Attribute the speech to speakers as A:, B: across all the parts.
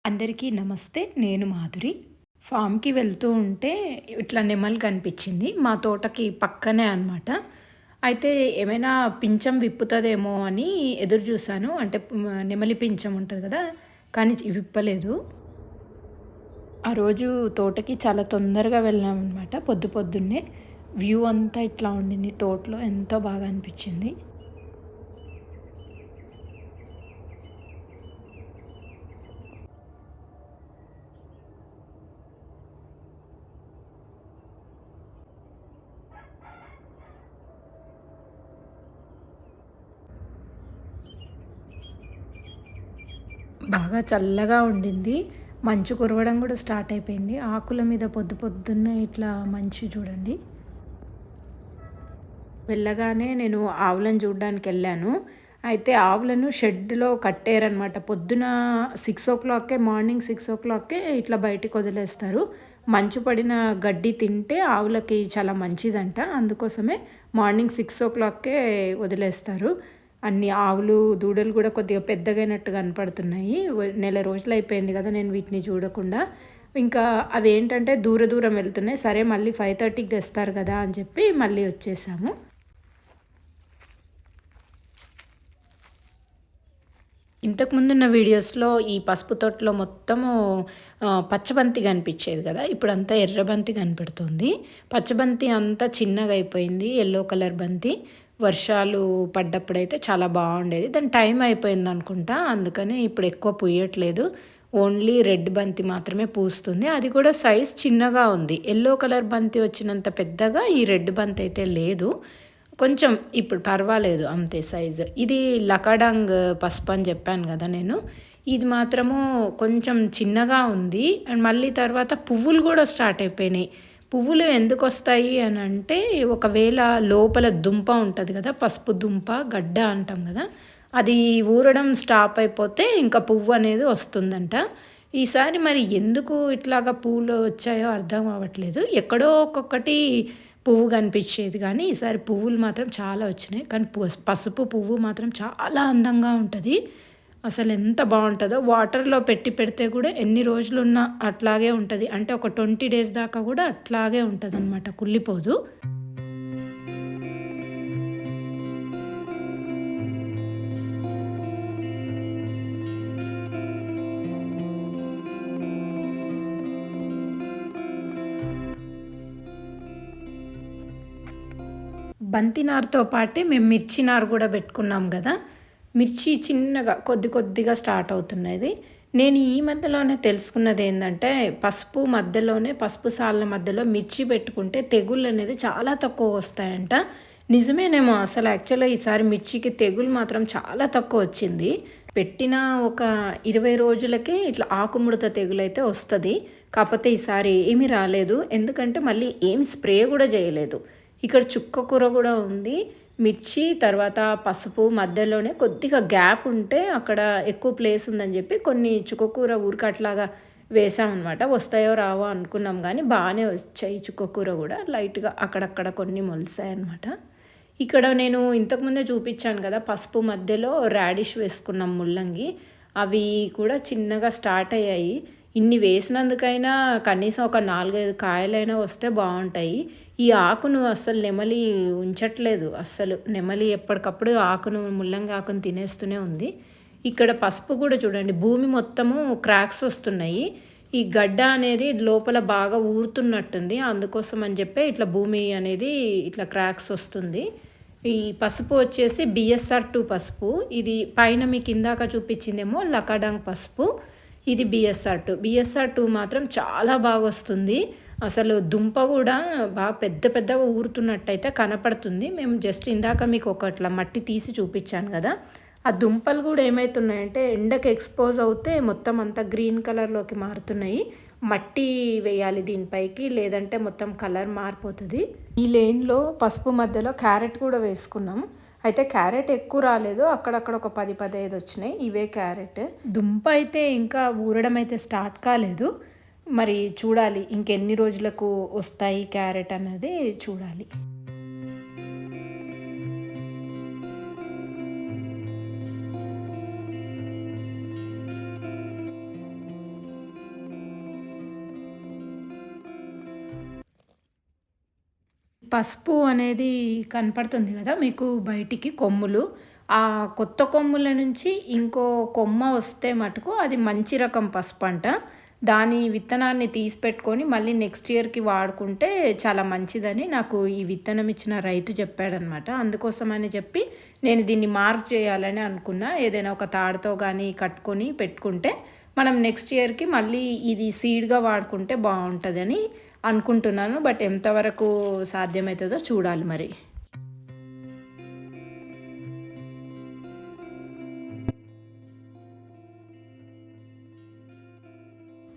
A: అందరికీ నమస్తే. నేను మాధురి. ఫామ్‌కి వెళ్తూ ఉంటే ఇట్లా నెమలి కనిపించింది. మా తోటకి పక్కనే అనమాట. అయితే ఏమైనా పించం విప్పుతదేమో అని ఎదురు చూసాను. అంటే నెమలి పించం ఉంటది కదా! కానీ విప్పలేదు. ఆ రోజు తోటకి చాలా తొందరగా వెళ్ళామనమాట. పొద్దున్నే. వ్యూ అంతా ఇట్లా ఉండింది తోటలో. ఎంతో బాగా అనిపించింది. బాగా చల్లగా ఉండింది. మంచు కురవడం గూడా స్టార్ట్ అయిపోయింది. ఆకుల మీద పొద్దున్నే ఇట్లా మంచు చూడండి. వెళ్ళగానే నేను ఆవులను చూడ్డానికెళ్ళాను. అయితే ఆవులను షెడ్‌లో కట్టారనమాట. పొద్దున 6:00కే మార్నింగ్ 6:00కే ఇట్లా బయటికి వదిలేస్తారు. మంచు పడిన గడ్డి తింటే ఆవులకి చాలా మంచిదంట. అందుకోసమే మార్నింగ్ 6:00కే వదిలేస్తారు. అన్ని ఆవులు, దూడలు గూడా కొద్దిగా పెద్దగయినట్టు కనపడుతున్నాయి. నెల రోజులయిపోయింది గదా! నేను వీటిని చూడకుండా. ఇంకా అవేంటంటే దూరం వెళ్తున్నాయి. సరే మళ్ళీ 5:30కి తెస్తారు గదా! అని చెప్పి మళ్ళీ వచ్చేసాము. ఇంతకుముందున్న వీడియోస్‌లో ఈ పసుపు తోటలో మొత్తము పచ్చబంతి కనిపిచ్చేది గదా! ఇప్పుడంతా ఎర్రబంతి కనపడుతుంది. పచ్చబంతి అంతా చిన్నగయిపోయింది. యెల్లో కలర్ బంతి. వర్షాలు పడ్డప్పుడైతే చాలా బావుండేది. దాని టైం అయిపోయిందనుకుంటా. అందుకని ఇప్పుడు ఎక్కువ పూయట్లేదు. ఓన్లీ రెడ్ బంతి మాత్రమే పూస్తుంది. అది కూడా సైజ్ చిన్నగా ఉంది. యెల్లో కలర్ బంతి వచ్చినంత పెద్దగా ఈ రెడ్ బంతి అయితే లేదు. కొంచెం ఇప్పుడు పర్వాలేదు అంతే సైజు. ఇది లకాడాంగ్ పసుపు అని చెప్పాను గదా నేను. ఇది మాత్రము కొంచెం చిన్నగా ఉంది. అండ్ మళ్ళీ తర్వాత పువ్వులు గూడా స్టార్ట్ అయిపోయినాయి. పువ్వులు ఎందుకొస్తాయి అనంటే, ఒకవేళ లోపల దుంప ఉంటది గదా! పసుపు దుంప, గడ్డ అంటాం గదా! అది ఊరడం స్టాప్ అయిపోతే ఇంకా పువ్వు అనేది వస్తుందంట. ఈసారి మరి ఎందుకు ఇట్లాగా పూలు వచ్చాయో అర్థం అవ్వట్లేదు. ఎక్కడో ఒక్కొక్కటి పువ్వు కనిపించేది కానీ, ఈసారి పువ్వులు మాత్రం చాలా వచ్చినాయి. కానీ పసుపు పువ్వు మాత్రం చాలా అందంగా ఉంటది. అసలెంత బావుంటదో. వాటర్‌లో పెడితే గూడా ఎన్ని రోజులున్నా అట్లాగే ఉంటది. అంటే ఒక 20 డేస్ దాకా గూడా అట్లాగే ఉంటదనమాట. కుళ్ళిపోదు. బంతి నారుతో పాటే మేము మిర్చి నారు గూడా బెట్టుకున్నాం గదా! మిర్చి చిన్నగా కొద్దిగా స్టార్ట్ అవుతున్నది. నేను ఈ మధ్యలోనే తెలుసుకున్నదేందంటే, పసుపు సాళ్ళ మధ్యలో మిర్చి పెట్టుకుంటే తెగుళ్ళనేది చాలా తక్కువగొస్తాయంట. నిజమేనేమో అసలు యాక్చువల్‌గా ఈసారి మిర్చికి తెగులు మాత్రం చాలా తక్కువొచ్చింది. పెట్టిన ఒక 20 రోజులకే ఇట్లా ఆకుముడత తెగులైతే వస్తది. కాపోతే ఈసారి ఏమీ రాలేదు. ఎందుకంటే మళ్ళీ ఏమి స్ప్రే గూడా జేయలేదు. ఇక్కడ చుక్క కూర గూడా ఉంది. మిర్చి, తర్వాత పసుపు మధ్యలోనే కొద్దిగా గ్యాప్ ఉంటే అక్కడ ఎక్కువ ప్లేస్ ఉందని జెప్పి కొన్ని చుక్కకూర ఊరికే అట్లాగా వేసామనమాట. వస్తాయో రావో అనుకున్నాం గానీ బానే వచ్చాయి చుక్కకూర గూడా. లైట్‌గా అక్కడక్కడ కొన్ని మొలిసాయనమాట. ఇక్కడ నేను ఇంతకుముందే చూపిచ్చాను గదా! పసుపు మధ్యలో రాడిష్ వేసుకున్నాం ముల్లంగి. అవి కూడా చిన్నగా స్టార్ట్ అయ్యాయి. ఇన్ని వేసినందుకైనా కనీసం ఒక 4, 5 కాయలైనా వస్తే బావుంటాయి. ఈ ఆకును అస్సలు నెమలి ఉంచట్లేదు అస్సలు. నెమలి ఎప్పటికప్పుడు ముల్లంగి ఆకును తినేస్తూనే ఉంది. ఇక్కడ పసుపు గూడా చూడండి భూమి మొత్తము క్రాక్స్ వస్తున్నాయి. ఈ గడ్డ అనేది లోపల బాగా ఊరుతున్నట్టుంది. అందుకోసం అని జెప్పే ఇట్లా భూమి అనేది ఇట్లా క్రాక్స్ వస్తుంది. ఈ పసుపు వచ్చేసి బిఎస్ఆర్ 2 పసుపు. ఇది పైన మీకు ఇందాక చూపించిందేమో లకాడాంగ్ పసుపు. ఇది బిఎస్ఆర్ 2 మాత్రం చాలా బాగొస్తుంది. అసలు దుంప గూడా పెద్దగా ఊరుతున్నట్టయితే కనపడుతుంది. మేము జస్ట్ ఇందాక మీకు ఒకట్లా మట్టి తీసి చూపిచ్చాను గదా! ఆ దుంపలు గూడా ఏమైతున్నాయంటే ఎండకి ఎక్స్‌పోజ్ అవుతే మొత్తం అంతా గ్రీన్ కలర్‌లోకి మారుతున్నాయి. మట్టి వేయాలి దీనిపైకి. లేదంటే మొత్తం కలర్ మారిపోతది. ఈ లేన్‌లో పసుపు మధ్యలో క్యారెట్ కూడా వేసుకున్నాం. అయితే క్యారెట్ ఎక్కువ రాలేదు. అక్కడక్కడ ఒక 10, 15 వచ్చినాయి. ఇవే క్యారెట్. దుంప అయితే ఇంకా ఊరడం అయితే స్టార్ట్ కాలేదు. మరి చూడాలి ఇంకెన్ని రోజులకు వస్తాయి క్యారెట్ అన్నది చూడాలి. పసుపు అనేది కనపడుతుంది కదా మీకు బయటికి కొమ్ములు. ఆ కొత్త కొమ్ముల నుంచి ఇంకో కొమ్మ వస్తే మటుకు అది మంచి రకం పసుపంట. దాని విత్తనాన్ని తీసి పెట్టుకొని మళ్ళీ నెక్స్ట్ ఇయర్‌కి వాడుకుంటే చాలా మంచిదని నాకు ఈ విత్తనం ఇచ్చిన రైతు చెప్పాడనమాట. అందుకోసమని చెప్పి నేను దీన్ని మార్క్ చేయాలని అనుకున్నా. ఏదైనా ఒక తాడుతో గానీ కట్టుకొని పెట్టుకుంటే మనం నెక్స్ట్ ఇయర్‌కి మళ్ళీ ఇది సీడ్‌గా వాడుకుంటే బావుంటదని అనుకుంటున్నాను. బట్ ఎంతవరకు సాధ్యమవుతుందో చూడాలి మరి.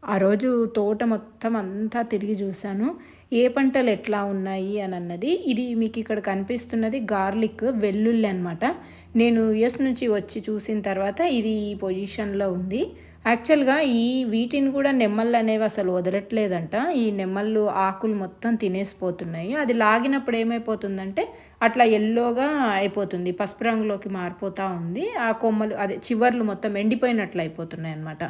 A: ఆ రోజు తోట మొత్తం అంతా తిరిగి చూశాను. ఏ పంటలు ఎట్లా ఉన్నాయి అని అన్నది. ఇది మీకు ఇక్కడ కనిపిస్తున్నది గార్లిక్ వెల్లుల్లి అనమాట. నేను యూఎస్ నుంచి వచ్చి చూసిన తర్వాత ఇది ఈ పొజిషన్‌లో ఉంది. యాక్చువల్‌గా వీటిని కూడా నెమళ్ళు అనేవి అసలు వదలట్లేదంట. ఈ నెమళ్ళు ఆకులు మొత్తం తినేసిపోతున్నాయి. అది లాగినప్పుడు ఏమైపోతుందంటే అట్లా యెల్లోగా అయిపోతుంది. పసుపు రంగులోకి మారిపోతా ఉంది. ఆ కొమ్మలు అదే చివర్లు మొత్తం ఎండిపోయినట్లు అయిపోతున్నాయన్నమాట.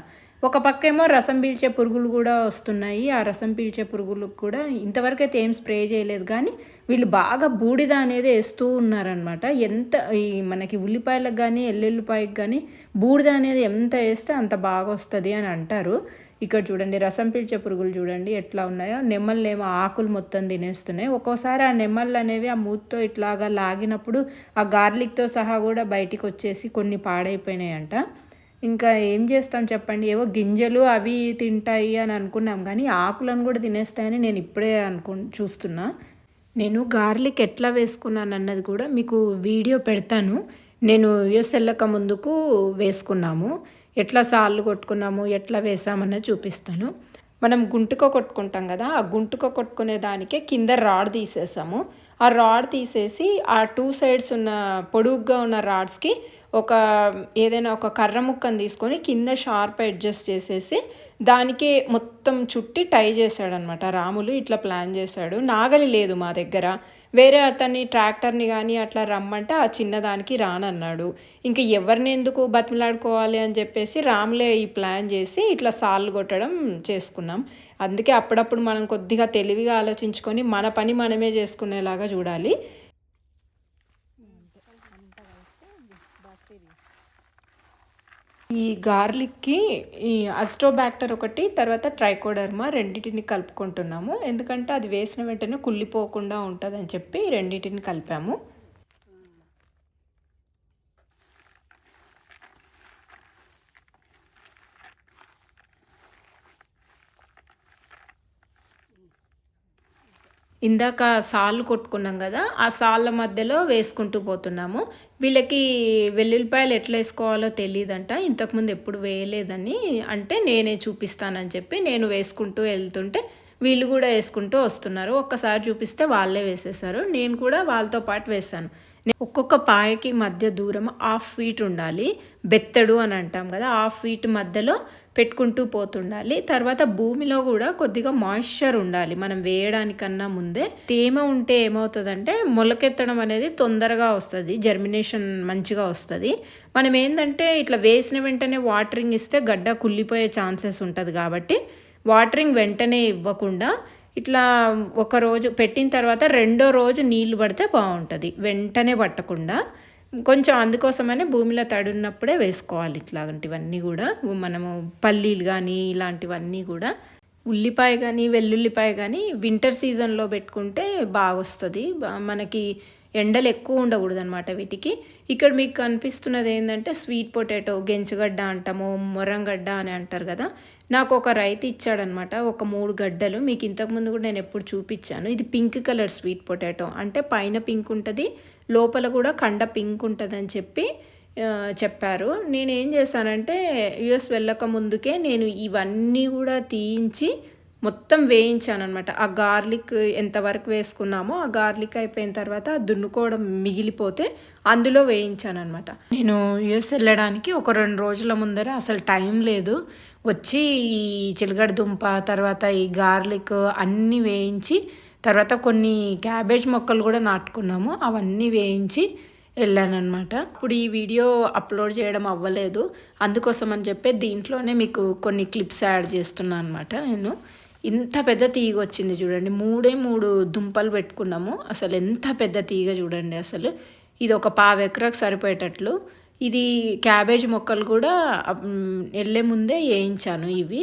A: ఒక పక్కేమో రసం పీల్చే పురుగులు కూడా వస్తున్నాయి. ఆ రసం పీల్చే పురుగులకు కూడా ఇంతవరకైతే ఏం స్ప్రే చేయలేదు కానీ వీళ్ళు బాగా బూడిద అనేది ఏస్తూ ఉన్నారనమాట. ఎంత ఈ మనకి ఉల్లిపాయలకు గానీ, ఎల్లుల్లిపాయకి గానీ బూడిద అనేది ఎంత ఏస్తే అంత బాగొస్తది అని అంటారు. ఇక్కడ చూడండి రసం పీల్చే పురుగులు చూడండి ఎట్లా ఉన్నాయో. నెమళ్ళేమో ఆకులు మొత్తం తినేస్తున్నాయి. ఒక్కోసారి ఆ నెమళ్ళనేవి ఆ మూతితో ఇట్లాగా లాగినప్పుడు ఆ గార్లిక్‌తో సహా కూడా బయటికొచ్చేసి కొన్ని పాడైపోయినాయంట. ఇంకా ఏం చేస్తాం చెప్పండి. ఏవో గింజలు అవి తింటాయి అని అనుకున్నాం కానీ ఆకులను కూడా తినేస్తాయని నేను ఇప్పుడే చూస్తున్నా. నేను గార్లిక్ ఎట్లా వేసుకున్నానన్నది కూడా మీకు వీడియో పెడతాను. నేను యూఎస్ ఎళ్ళక ముందుకు వేసుకున్నాము. ఎట్లా సాళ్ళు కొట్టుకున్నాము, ఎట్లా వేసామన్నది చూపిస్తాను. మనం గుంటుక కొట్టుకుంటాం కదా! ఆ గుంటుక కొట్టుకునే దానికే కింద రాడ్ తీసేసాము. ఆ రాడ్ తీసేసి ఆ 2 సైడ్స్ ఉన్న పొడుగ్గా ఉన్న రాడ్స్‌కి ఒక ఏదైనా ఒక కర్ర ముక్కని తీసుకొని కింద షార్ప్ అడ్జస్ట్ చేసేసి దానికే మొత్తం చుట్టి టై చేశాడనమాట. రాములు ఇట్లా ప్లాన్ చేశాడు. నాగలి లేదు మా దగ్గర. వేరే అతన్ని ట్రాక్టర్‌ని గానీ అట్లా రమ్మంటే ఆ చిన్నదానికి రానన్నాడు. ఇంక ఎవరిని ఎందుకు బతిమిలాడుకోవాలి అని చెప్పేసి రాములే ఈ ప్లాన్ చేసి ఇట్లా సాళ్ళు కొట్టడం చేసుకున్నాం. అందుకే అప్పుడప్పుడు మనం కొద్దిగా తెలివిగా ఆలోచించుకొని మన పని మనమే చేసుకునేలాగా చూడాలి. ఈ గార్లిక్‌కి ఈ అజిటోబాక్టర్ ఒకటి, తర్వాత ట్రైకోడర్మా రెండిటిని కలుపుకుంటున్నాము. ఎందుకంటే అది వేసిన వెంటనే కుళ్ళిపోకుండా ఉంటదని చెప్పి రెండిటిని కలిపాము. ఇందాక సాళ్ళు కొట్టుకున్నాం గదా! ఆ సాళ్ళ మధ్యలో వేసుకుంటూ పోతున్నాము. వీళ్ళకి వెల్లుల్లిపాయలు ఎట్లా ఏసుకోవాలో తెలీదంట. ఇంతకుముందు ఎప్పుడు వేయలేదని అంటే నేనే చూపిస్తానని చెప్పి నేను వేసుకుంటూ ఎళ్తుంటే వీళ్ళు గూడా ఏసుకుంటూ వస్తున్నారు. ఒక్కసారి చూపిస్తే వాళ్ళే వేసేసారు. నేను కూడా వాళ్ళతో పాటు వేశాను. ఒక్కొక్క పాయకి మధ్య దూరం హాఫ్ ఫీట్ ఉండాలి. బెత్తడు అని అంటాం గదా! హాఫ్ ఫీట్ మధ్యలో పెట్టుకుంటూ పోతుండాలి. తర్వాత భూమిలో కూడా కొద్దిగా మాయిశ్చర్ ఉండాలి మనం వేయడానికన్నా ముందే. తేమ ఉంటే ఏమవుతుందంటే మొలకెత్తడం అనేది తొందరగా వస్తుంది, జర్మినేషన్ మంచిగా వస్తుంది. మనం ఏంటంటే ఇట్లా వేసిన వెంటనే వాటరింగ్ ఇస్తే గడ్డ కుళ్ళిపోయే ఛాన్సెస్ ఉంటుంది కాబట్టి వాటరింగ్ వెంటనే ఇవ్వకుండా ఇట్లా ఒకరోజు పెట్టిన తర్వాత రెండో రోజు నీళ్లు పడితే బాగుంటుంది, వెంటనే పట్టకుండా. కొంచెం అందుకోసమనే భూమిలో తడి ఉన్నప్పుడే వేసుకోవాలి ఇట్లాంటివన్నీ కూడా. మనము పల్లీలు కానీ ఇలాంటివన్నీ కూడా. ఉల్లిపాయ కానీ వెల్లుల్లిపాయ కానీ వింటర్ సీజన్లో పెట్టుకుంటే బాగొస్తుంది. మనకి ఎండలు ఎక్కువ ఉండకూడదు అనమాట వీటికి. ఇక్కడ మీకు కనిపిస్తున్నది ఏంటంటే స్వీట్ పొటాటో, గెంచుగడ్డ అంటాము, మొరంగడ్డ అని అంటారు కదా. నాకు ఒక రైతు ఇచ్చాడనమాట ఒక 3 గడ్డలు. మీకు ఇంతకుముందు కూడా నేను ఎప్పుడు చూపించాను. ఇది పింక్ కలర్ స్వీట్ పొటాటో, అంటే పైన పింక్ ఉంటుంది, లోపల కూడా కండ పింక్ ఉంటుందని చెప్పి చెప్పారు. నేనేం చేశానంటే యూఎస్ వెళ్ళక ముందుకే నేను ఇవన్నీ కూడా తీయించి మొత్తం వేయించాననమాట. ఆ గార్లిక్ ఎంతవరకు వేసుకున్నామో ఆ గార్లిక్ అయిపోయిన తర్వాత దున్నుకోవడం మిగిలిపోతే అందులో వేయించాననమాట. నేను యూఎస్ వెళ్ళడానికి ఒక 2 రోజుల ముందర అసలు టైం లేదు. వచ్చి ఈ చిలగడ దుంప తర్వాత ఈ గార్లిక్ అన్నీ వేయించి తర్వాత కొన్ని క్యాబేజ్ మొక్కలు కూడా నాటుకున్నాము, అవన్నీ వేయించి వెళ్ళానమాట. ఇప్పుడు ఈ వీడియో అప్లోడ్ చేయడం అవ్వలేదు, అందుకోసం అని చెప్పి దీంట్లోనే మీకు కొన్ని క్లిప్స్ యాడ్ చేస్తున్నాను అనమాట నేను. ఇంత పెద్ద తీగ వచ్చింది చూడండి. 3 దుంపలు పెట్టుకున్నాము. అసలు ఎంత పెద్ద తీగ చూడండి అసలు. ఇది ఒక పావు ఎకరాకు సరిపోయేటట్లు. ఇది క్యాబేజ్ మొక్కలు కూడా వెళ్ళే ముందే వేయించాను ఇవి.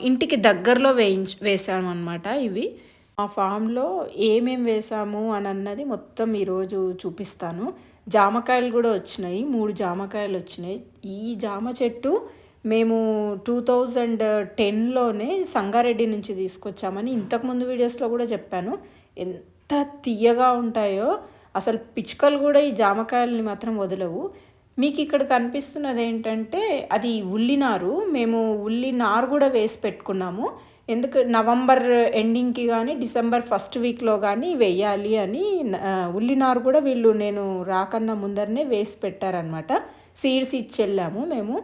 A: ఇంటికి దగ్గరలో వేసామన్నమాట ఇవి. ఆ ఫామ్‌లో ఏమేం వేసాము అని అన్నది మొత్తం ఈరోజు చూపిస్తాను. జామకాయలు కూడా వచ్చినాయి. 3 జామకాయలు వచ్చినాయి. ఈ జామ చెట్టు మేము 2010లోనే సంగారెడ్డి నుంచి తీసుకొచ్చామని ఇంతకుముందు వీడియోస్లో కూడా చెప్పాను. ఎంత తియ్యగా ఉంటాయో అసలు పిచ్చుకలు కూడా ఈ జామకాయలని మాత్రం వదలవు. మీకు ఇక్కడ కనిపిస్తున్నది ఏంటంటే అది ఉల్లినారు. మేము ఉల్లినారు కూడా వేసి పెట్టుకున్నాము. ఎందుకు నవంబర్ ఎండింగ్కి కానీ డిసెంబర్ ఫస్ట్ వీక్లో కానీ వెయ్యాలి అని ఉల్లినారు కూడా వీళ్ళు నేను రాకన్నా ముందరనే వేసి పెట్టారనమాట. సీడ్స్ ఇచ్చి వెళ్ళాము మేము.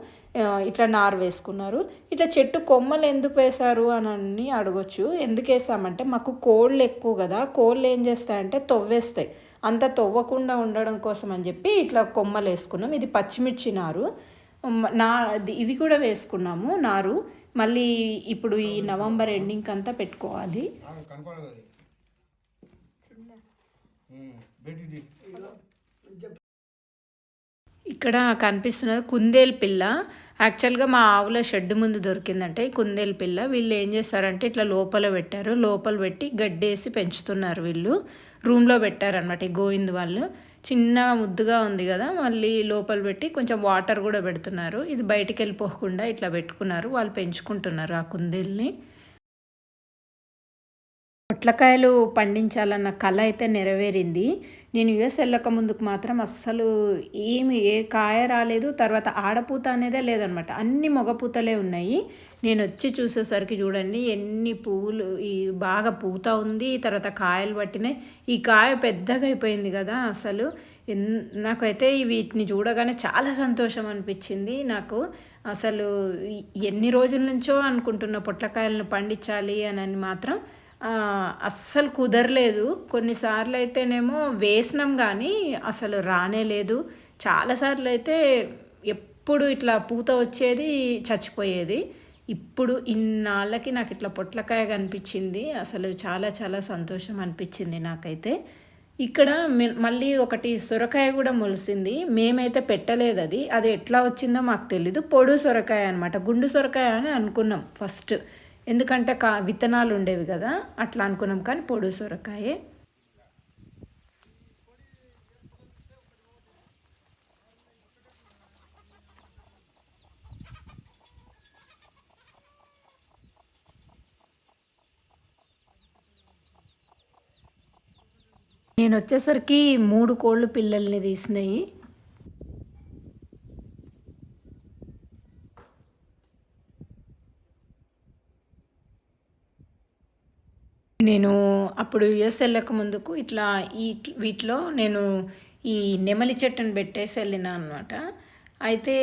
A: ఇట్లా నారు వేసుకున్నారు. ఇట్లా చెట్టు కొమ్మలు ఎందుకు వేశారు అని అడగొచ్చు. ఎందుకు వేసామంటే మాకు కోళ్ళు ఎక్కువ కదా, కోళ్ళు ఏం చేస్తాయంటే తవ్వేస్తాయి. అంత తవ్వకుండా ఉండడం కోసం అని చెప్పి ఇట్లా కొమ్మలు వేసుకున్నాం. ఇది పచ్చిమిర్చి నారు. ఇవి కూడా వేసుకున్నాము నారు. మళ్ళీ ఇప్పుడు ఈ నవంబర్ ఎండింగ్ అంతా పెట్టుకోవాలి. ఇక్కడ కనిపిస్తున్నది కుందేలు పిల్ల. యాక్చువల్గా మా ఆవుల షెడ్ ముందు దొరికిందంటే ఈ కుందేలు పిల్ల. వీళ్ళు ఏం చేస్తారంటే ఇట్లా లోపల పెట్టారు. లోపల పెట్టి గడ్డేసి పెంచుతున్నారు వీళ్ళు. రూమ్లో పెట్టారనమాట ఈ గోవింద్ వాళ్ళు. చిన్నగా ముద్దుగా ఉంది కదా, మళ్ళీ లోపల పెట్టి కొంచెం వాటర్ కూడా పెడుతున్నారు. ఇది బయటికి వెళ్ళిపోకుండా ఇట్లా పెట్టుకున్నారు. వాళ్ళు పెంచుకుంటున్నారు ఆ కుందేల్ని. పొట్లకాయలు పండించాలన్న కళ అయితే నెరవేరింది. నేను యుఎస్ వెళ్ళక ముందుకు మాత్రం అస్సలు ఏ కాయ రాలేదు. తర్వాత ఆడపూత అనేదే లేదనమాట. అన్ని మగపూతలే ఉన్నాయి. నేను వచ్చి చూసేసరికి చూడండి ఎన్ని పువ్వులు, ఈ బాగా పూత ఉంది. తర్వాత కాయలు పట్టినాయి. ఈ కాయ పెద్దగా అయిపోయింది కదా అసలు. నాకైతే వీటిని చూడగానే చాలా సంతోషం అనిపించింది నాకు. అసలు ఎన్ని రోజుల నుంచో అనుకుంటున్న పొట్లకాయలను పండించాలి అని మాత్రం అస్సలు కుదరలేదు. కొన్నిసార్లు అయితేనేమో వేసినాం కానీ అసలు రానే లేదు. చాలాసార్లు అయితే ఎప్పుడు ఇట్లా పూత వచ్చేది, చచ్చిపోయేది. ఇప్పుడు ఇన్నాళ్ళకి నాకు ఇట్లా పొట్లకాయ కనిపించింది. అసలు చాలా చాలా సంతోషం అనిపించింది నాకైతే. ఇక్కడ మళ్ళీ ఒకటి సొరకాయ కూడా మొలిసింది. మేమైతే పెట్టలేదు అది. అది ఎట్లా వచ్చిందో మాకు తెలీదు. పొడు సొరకాయ అనమాట. గుండు సొరకాయ అని అనుకున్నాం ఫస్ట్. ఎందుకంటే విత్తనాలు ఉండేవి కదా, అట్లా అనుకున్నాం. కానీ పొడు సొరకాయే. నేను వచ్చేసరికి 3 కోళ్ళు పిల్లల్ని తీసినాయి. నేను అప్పుడు యుఎస్ వెళ్ళక ముందుకు ఇట్లా వీటిలో నేను ఈ నెమలి చెట్టును పెట్టేసి వెళ్ళిన అనమాట. అయితే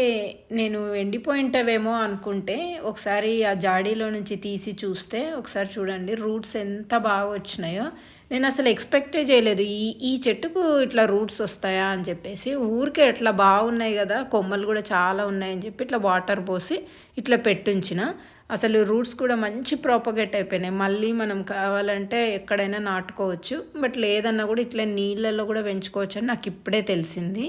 A: నేను ఎండిపోయింటవేమో అనుకుంటే ఒకసారి ఆ జాడీలో నుంచి తీసి చూస్తే ఒకసారి చూడండి రూట్స్ ఎంత బాగా వచ్చినాయో. నేను అసలు ఎక్స్పెక్టే చేయలేదు ఈ చెట్టుకు ఇట్లా రూట్స్ వస్తాయా అని చెప్పేసి. ఊరికే ఇట్లా బాగున్నాయి కదా, కొమ్మలు కూడా చాలా ఉన్నాయని చెప్పి ఇట్లా వాటర్ పోసి ఇట్లా పెట్టుంచిన. అసలు రూట్స్ కూడా మంచి ప్రాపగేట్ అయిపోయినాయి. మళ్ళీ మనం కావాలంటే ఎక్కడైనా నాటుకోవచ్చు. బట్ లేదన్నా కూడా ఇట్లా నీళ్ళల్లో కూడా పెంచుకోవచ్చు అని నాకు ఇప్పుడే తెలిసింది.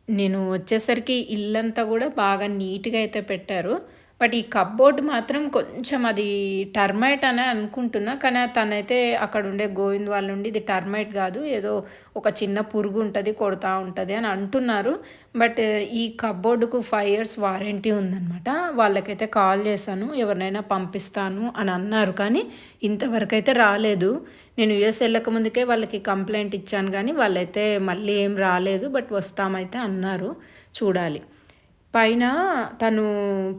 A: నేను వచ్చేసరికి ఇల్లంతా కూడా బాగా నీట్గా అయితే పెట్టారు. బట్ ఈ కప్బోర్డ్ మాత్రం కొంచెం అది టర్మైట్ అనే అనుకుంటున్నా. కానీ తనైతే అక్కడ ఉండే గోవింద్ వాళ్ళ నుండి ఇది టర్మైట్ కాదు, ఏదో ఒక చిన్న పురుగు ఉంటుంది, కొడతా ఉంటుంది అని అంటున్నారు. బట్ ఈ కప్బోర్డుకు 5 years వారంటీ ఉందన్నమాట. వాళ్ళకైతే కాల్ చేశాను, ఎవరినైనా పంపిస్తాను అని అన్నారు. కానీ ఇంతవరకు అయితే రాలేదు. నేను యుఎస్ వెళ్ళక ముందుకే వాళ్ళకి కంప్లైంట్ ఇచ్చాను కానీ వాళ్ళైతే మళ్ళీ ఏం రాలేదు. బట్ వస్తామైతే అన్నారు, చూడాలి. పైన తను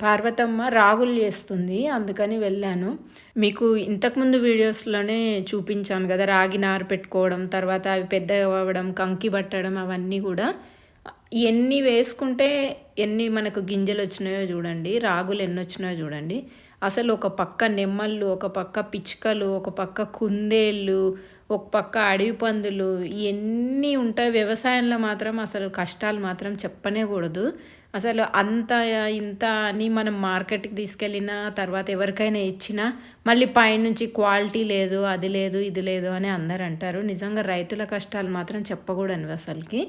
A: పార్వతమ్మ రాగులు చేస్తుంది, అందుకని వెళ్ళాను. మీకు ఇంతకుముందు వీడియోస్లోనే చూపించాను కదా, రాగి నారు పెట్టుకోవడం, తర్వాత అవి పెద్దగా అవ్వడం, కంకి పట్టడం, అవన్నీ కూడా. ఎన్ని వేసుకుంటే ఎన్ని మనకు గింజలు వచ్చినాయో చూడండి, రాగులు ఎన్ని వచ్చినాయో చూడండి. అసలు ఒక పక్క నెమ్మళ్ళు, ఒక పక్క పిచ్చుకలు, ఒక పక్క కుందేళ్ళు, ఒక పక్క అడవి పందులు ఇయన్నీ ఉంటాయి. వ్యవసాయంలో మాత్రం అసలు కష్టాలు మాత్రం చెప్పనేకూడదు. అసలు అంత, ఇంత అని మనం మార్కెట్‌కి తీసుకెళ్ళినా, తర్వాత ఎవరికైనా ఇచ్చినా, మళ్ళీ పైనుంచి క్వాలిటీ లేదు, అది లేదు, ఇది లేదు అని అందరంటారు. నిజంగా రైతుల కష్టాలు మాత్రం చెప్పకూడనివి అసలకి.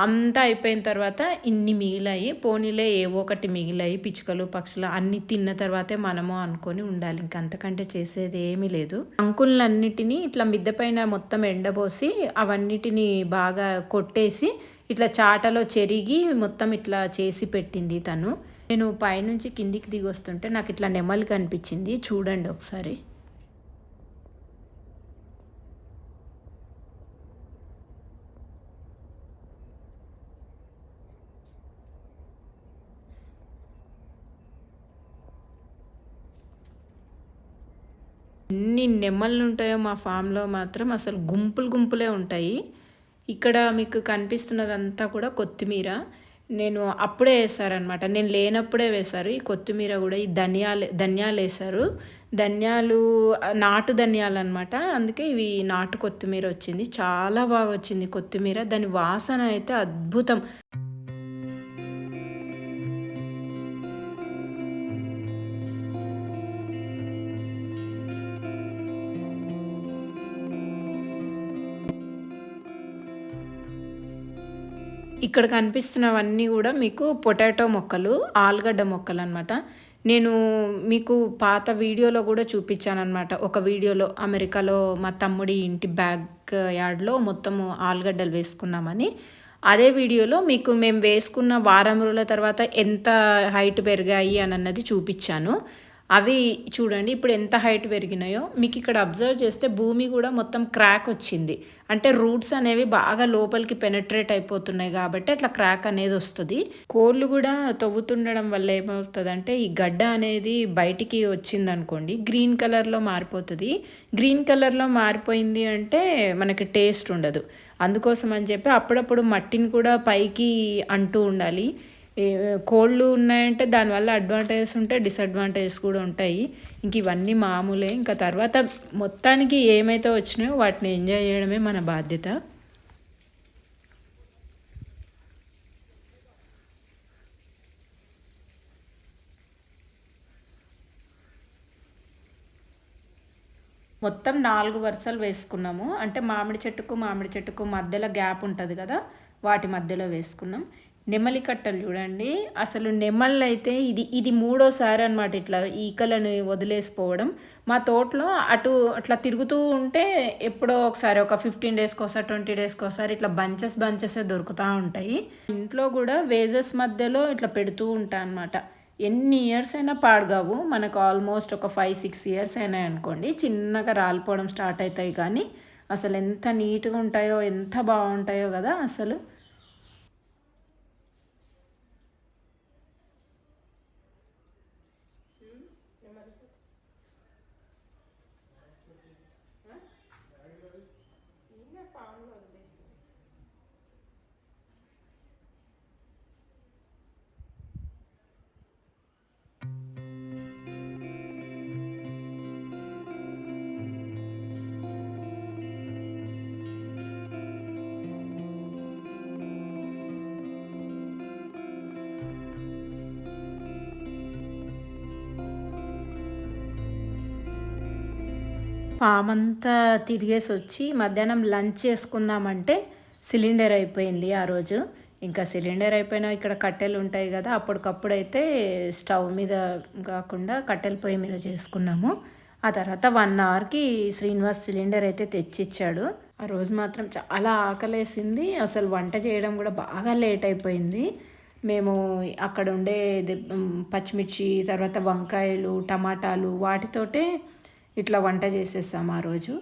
A: అంతా అయిపోయిన తర్వాత ఇన్ని మిగిలాయి. పోనీలే ఏవో ఒకటి మిగిలాయి. పిచ్చుకలు, పక్షులు అన్నీ తిన్న తర్వాతే మనము అనుకోని ఉండాలి. ఇంక అంతకంటే చేసేది ఏమీ లేదు. అంకులన్నిటిని ఇట్లా మిద్దె పైన మొత్తం ఎండబోసి, అవన్నిటిని బాగా కొట్టేసి, ఇట్లా చాటలో చెరిగి మొత్తం ఇట్లా చేసి పెట్టింది తను. నేను పైనుంచి కిందికి దిగొస్తుంటే నాకు ఇట్లా నెమలి కనిపించింది. చూడండి ఒకసారి. ఎన్ని నెమళ్ళుంటాయో మా ఫామ్‌లో మాత్రం అసలు గుంపులు గుంపులే ఉంటాయి. ఇక్కడ మీకు కనిపిస్తున్నదంతా కూడా కొత్తిమీర. నేను అప్పుడే ఏశారనమాట. నేను లేనప్పుడే వేశారు. ఈ కొత్తిమీర గూడా ఈ ధనియాలేశారు. ధనియాలు నాటు ధనియాలనమాట. అందుకే ఇవి నాటు కొత్తిమీర వచ్చింది. చాలా బాగా వచ్చింది కొత్తిమీర. దాని వాసన అయితే అద్భుతం. ఇక్కడ కనిపిస్తున్నవన్నీ గూడా మీకు పొటాటో మొక్కలు, ఆలుగడ్డ మొక్కలనమాట. నేను మీకు పాత వీడియోలో గూడా చూపిచ్చాననమాట. ఒక వీడియోలో అమెరికాలో మా తమ్ముడి ఇంటి బ్యాక్ యార్డ్‌లో మొత్తము ఆలుగడ్డలు వేసుకున్నామని. అదే వీడియోలో మీకు మేము వేసుకున్న వారం రోజుల తర్వాత ఎంత హైట్ పెరిగాయి అనన్నది చూపిచ్చాను. అవి చూడండి ఇప్పుడు ఎంత హైట్ పెరిగినాయో. మీకిక్కడ అబ్జర్వ్ చేస్తే భూమి గూడా మొత్తం క్రాక్ వచ్చింది. అంటే రూట్స్ అనేవి బాగా లోపలికి పెనెట్రేట్ అయిపోతున్నాయి గాబట్టి అట్లా క్రాక్ అనేది వస్తది. కోళ్ళు గూడా తవ్వుతుండడం వల్ల ఏమవుతదంటే ఈ గడ్డ అనేది బయటికి వచ్చిందనుకోండి గ్రీన్ కలర్‌లో మారిపోతది. గ్రీన్ కలర్‌లో మారిపోయింది అంటే మనకి టేస్ట్ ఉండదు. అందుకోసం అని చెప్పి అప్పుడప్పుడు మట్టిని కూడా పైకి అంటూ ఉండాలి. ఏ కోళ్ళు ఉన్నాయంటే దానివల్ల అడ్వాంటేజెస్ ఉంటాయి, డిసడ్వాంటేజెస్ కూడా ఉంటాయి. ఇంక ఇవన్నీ మామూలే. ఇంకా తర్వాత మొత్తానికి ఏమైతే వచ్చినాయో వాటిని ఎంజాయ్ చేయడమే మన బాధ్యత. మొత్తం 4 వరుసలు వేసుకున్నాము. అంటే మామిడి చెట్టుకు మధ్యలో గ్యాప్ ఉంటది గదా! వాటి మధ్యలో వేసుకున్నాం. నెమలి కట్టలు చూడండి. అసలు నెమళ్ళైతే ఇది మూడోసారి అనమాట ఇట్లా ఈకలని వదిలేసిపోవడం. మా తోటలో అట్లా తిరుగుతూ ఉంటే ఎప్పుడో ఒకసారి ఒక 15 డేస్‌కోసారి, 20 డేస్‌కోసారి ఇట్లా బంచెసే దొరుకుతా ఉంటాయి. ఇంట్లో గూడా వేజెస్ మధ్యలో ఇట్లా పెడుతూ ఉంటా అనమాట. ఎన్ని ఇయర్స్ అయినా పాడుగావు. మనకు ఆల్మోస్ట్ ఒక 5, 6 ఇయర్స్ అయినాయనుకోండి. చిన్నగా రాలిపోవడం స్టార్ట్ అయితాయి కానీ, అసలు ఎంత నీట్‌గా ఉంటాయో, ఎంత బావుంటాయో గదా అసలు. ఫామంతా తిరిగేసొచ్చి మధ్యాహ్నం లంచ్ చేసుకుందామంటే సిలిండర్ అయిపోయింది ఆ రోజు. ఇంకా సిలిండర్ అయిపోయినా ఇక్కడ కట్టెలుంటాయి గదా! అప్పటికప్పుడైతే స్టవ్ మీద గాకుండా కట్టెల పొయ్యి మీద చేసుకున్నాము. ఆ తర్వాత 1 అవర్‌కి శ్రీనివాస్ సిలిండర్ అయితే తెచ్చిచ్చాడు. ఆ రోజు మాత్రం చాలా ఆకలేసింది. అసలు వంట చేయడం గూడా బాగా లేట్ అయిపోయింది. మేము అక్కడుండే పచ్చిమిర్చి, తర్వాత వంకాయలు, టమాటాలు వాటితోటే ఇట్లా వంట చేసేసాం ఆ రోజు.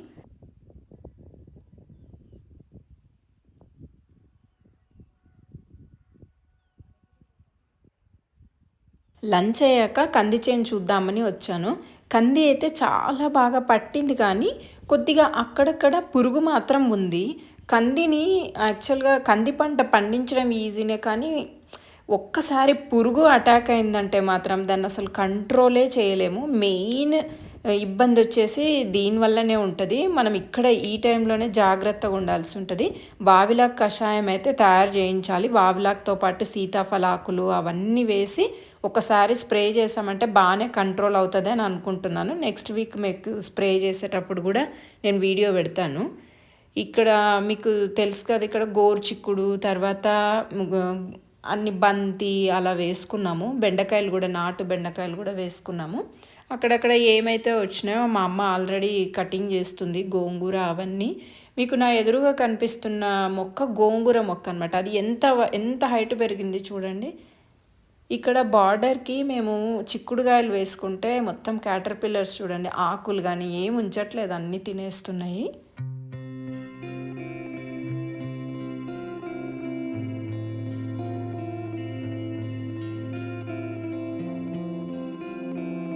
A: లంచ్ అయ్యాక కంది చేను చూద్దామని వచ్చాను. కంది అయితే చాలా బాగా పట్టింది కానీ, కొద్దిగా అక్కడక్కడ పురుగు మాత్రం ఉంది. కందిని యాక్చువల్‌గా కంది పంట పండించడం ఈజీనే కానీ, ఒక్కసారి పురుగు అటాక్ అయిందంటే మాత్రం దాన్నసలు కంట్రోలే చేయలేము. మెయిన్ ఇబ్బందొచ్చేసి దీనివల్లనే ఉంటది. మనం ఇక్కడ ఈ టైంలోనే జాగ్రత్తగా ఉండాల్సి ఉంటది. వావిలాకు కషాయం అయితే తయారు చేయించాలి. వావిలాకుతో పాటు సీతాఫలాకులు అవన్నీ వేసి ఒకసారి స్ప్రే చేసామంటే బాగానే కంట్రోల్ అవుతుంది అని అనుకుంటున్నాను. నెక్స్ట్ వీక్ మీకు స్ప్రే చేసేటప్పుడు కూడా నేను వీడియో పెడతాను. ఇక్కడ మీకు తెలుసు కదా, ఇక్కడ గోరుచిక్కుడు తర్వాత అన్ని బంతి అలా వేసుకున్నాము. బెండకాయలు కూడా, నాటు బెండకాయలు కూడా వేసుకున్నాము. అక్కడక్కడ ఏమైతే వచ్చినాయో మా అమ్మ ఆల్రెడీ కటింగ్ చేస్తుంది, గోంగూర అవన్నీ. మీకు నా ఎదురుగా కనిపిస్తున్న మొక్క గోంగూర మొక్క అనమాట. అది ఎంత ఎంత హైట్ పెరిగింది చూడండి. ఇక్కడ బార్డర్కి మేము చిక్కుడుగాయలు వేసుకుంటే మొత్తం క్యాటర్ పిల్లర్స్ చూడండి, ఆకులు కానీ ఏం ఉంచట్లేదు, అన్నీ తినేస్తున్నాయి.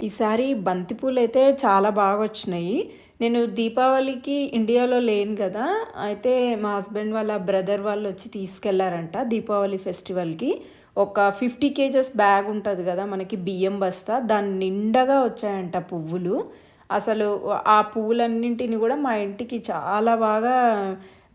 A: ఈసారి బంతిపూలు అయితే చాలా బాగా వచ్చినాయి. నేను దీపావళికి ఇండియాలో లేను కదా, అయితే మా హస్బెండ్ వాళ్ళ బ్రదర్ వాళ్ళు వచ్చి తీసుకెళ్లారంట దీపావళి ఫెస్టివల్కి. ఒక 50 కేజెస్ బ్యాగ్ ఉంటుంది కదా మనకి, బియ్యం బస్తా, దాని నిండగా వచ్చాయంట పువ్వులు. అసలు ఆ పువ్వులన్నింటిని కూడా మా ఇంటికి చాలా బాగా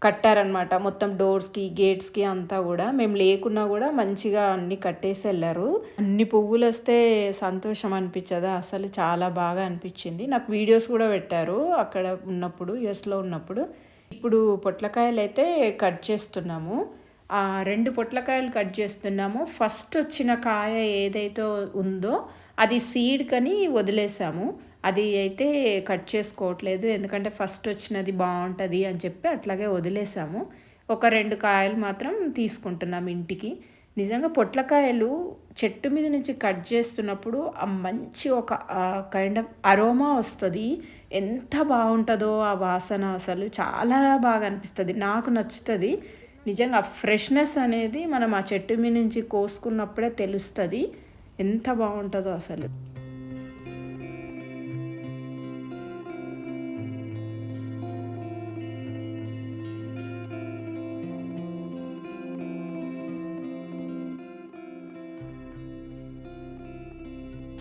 A: కట్టారనమాట. మొత్తం డోర్స్కి, గేట్స్కి అంతా కూడా. మేము లేకున్నా కూడా మంచిగా అన్నీ కట్టేసి వెళ్ళారు. అన్ని పువ్వులు వస్తే సంతోషం అనిపించదా, అసలు చాలా బాగా అనిపించింది. నాకు వీడియోస్ కూడా పెట్టారు అక్కడ ఉన్నప్పుడు, యుఎస్లో ఉన్నప్పుడు. ఇప్పుడు పొట్లకాయలు అయితే కట్ చేస్తున్నాము. 2 పొట్లకాయలు కట్ చేస్తున్నాము. ఫస్ట్ వచ్చిన కాయ ఏదైతే ఉందో అది సీడ్ కని వదిలేసాము. అది అయితే కట్ చేసుకోవట్లేదు, ఎందుకంటే ఫస్ట్ వచ్చినది బాగుంటుంది అని చెప్పి అట్లాగే వదిలేసాము. ఒక 2 కాయలు మాత్రం తీసుకుంటున్నాం ఇంటికి. నిజంగా పొట్లకాయలు చెట్టు మీద నుంచి కట్ చేస్తున్నప్పుడు ఆ మంచి ఒక కైండ్ ఆఫ్ అరోమా వస్తుంది. ఎంత బాగుంటుందో ఆ వాసన, అసలు చాలా బాగా అనిపిస్తుంది, నాకు నచ్చుతుంది. నిజంగా ఫ్రెష్నెస్ అనేది మనం ఆ చెట్టు మీద నుంచి కోసుకున్నప్పుడే తెలుస్తుంది ఎంత బాగుంటుందో అసలు.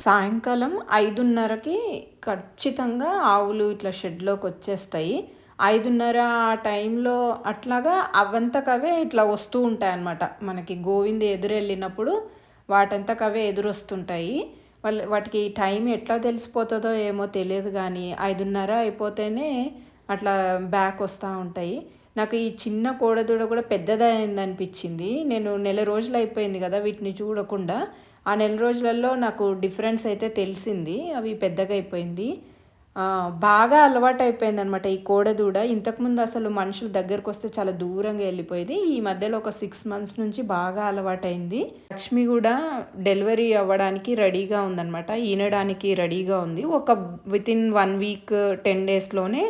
A: సాయంకాలం 5:30కి ఖచ్చితంగా ఆవులు ఇట్లా షెడ్లోకి వచ్చేస్తాయి. 5:30 ఆ టైంలో అట్లాగా అవంతకవే ఇట్లా వస్తూ ఉంటాయన్నమాట. మనకి గోవింద ఎదురెళ్ళినప్పుడు వాటంతకవే ఎదురొస్తుంటాయి. వాటికి టైం ఎట్లా తెలిసిపోతుందో ఏమో తెలియదు కానీ 5:30 అయిపోతేనే అట్లా బ్యాక్ వస్తూ ఉంటాయి. నాకు ఈ చిన్న కోడదూడ కూడా పెద్దదైందనిపించింది. నేను నెల రోజులు అయిపోయింది కదా వీటిని చూడకుండా. ఆ నెల రోజులలో నాకు డిఫరెన్స్ అయితే తెలిసింది, అవి పెద్దగా అయిపోయింది. బాగా అలవాటు అయిపోయింది అనమాట ఈ కోడదూడ. ఇంతకుముందు అసలు మనుషుల దగ్గరకు వస్తే చాలా దూరంగా వెళ్ళిపోయేది. ఈ మధ్యలో ఒక 6 months నుంచి బాగా అలవాటైంది. లక్ష్మి కూడా డెలివరీ అవ్వడానికి రెడీగా ఉందన్నమాట, ఈనడానికి రెడీగా ఉంది. ఒక వితిన్ 1 week 10 daysలోనే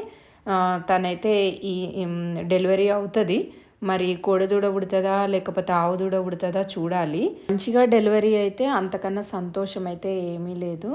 A: తనైతే ఈ డెలివరీ అవుతుంది. మరి కోడదూడ పుడుతుందా లేకపోతే ఆవు దూడ పుడుతుందా చూడాలి. మంచిగా డెలివరీ అయితే అంతకన్నా సంతోషం అయితే ఏమీ లేదు.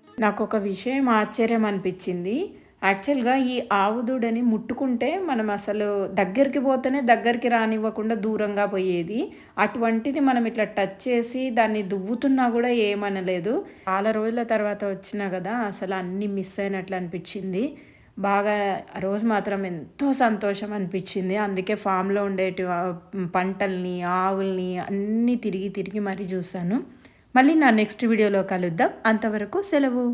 A: నాకు ఒక విషయం ఆశ్చర్యం అనిపించింది. యాక్చువల్‌గా ఈ ఆవు దూడని ముట్టుకుంటే మనం అసలు దగ్గరికి పోతేనే దగ్గరికి రానివ్వకుండా దూరంగా పోయేది. అటువంటిది మనం ఇట్లా టచ్ చేసి దాన్ని దువ్వుతున్నా కూడా ఏమనలేదు. చాలా రోజుల తర్వాత వచ్చినా కదా, అసలు అన్నీ మిస్ అయినట్లు అనిపించింది. బాగా ఆ రోజు మాత్రం ఎంతో సంతోషం అనిపించింది. అందుకే ఫామ్‌లో ఉండేటి పంటల్ని, ఆవుల్ని అన్నీ తిరిగి తిరిగి మరీ చూసాను. మళ్ళీ నా నెక్స్ట్ వీడియోలో కలుద్దాం. అంతవరకు సెలవు.